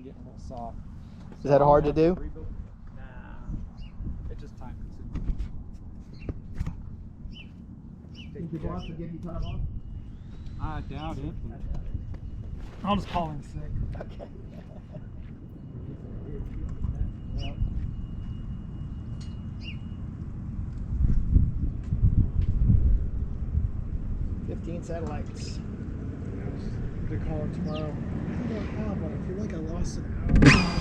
and getting a little soft. Is that hard to do? Nah, it's just time consuming. Did your boss give you time off? I doubt it. I'll just call in sick. Okay. Yep. Satellites. They call it tomorrow. I don't know how, but I feel like I lost an hour.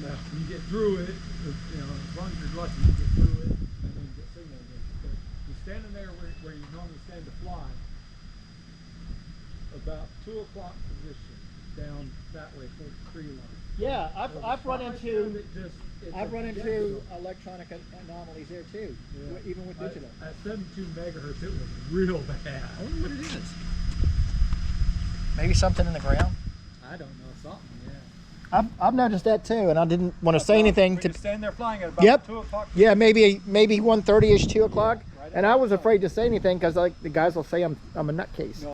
Now, you get through it, you know, as long as you're lucky, you get through it, and then you get signal again. But you're standing there where you normally stand to fly, about 2 o'clock position, down that way toward the tree line. Yeah, I've run into into electronic anomalies there too, Yeah. even with digital. At 72 megahertz, it was real bad. I wonder what it is. Maybe something in the ground. I don't know, something, yeah. I've noticed that too, and I didn't want to say anything to. Stand there flying at about Yep. 2 o'clock. Yeah, maybe 1:30ish, 2 o'clock, right and I was afraid to say anything because like the guys will say I'm a nutcase. No.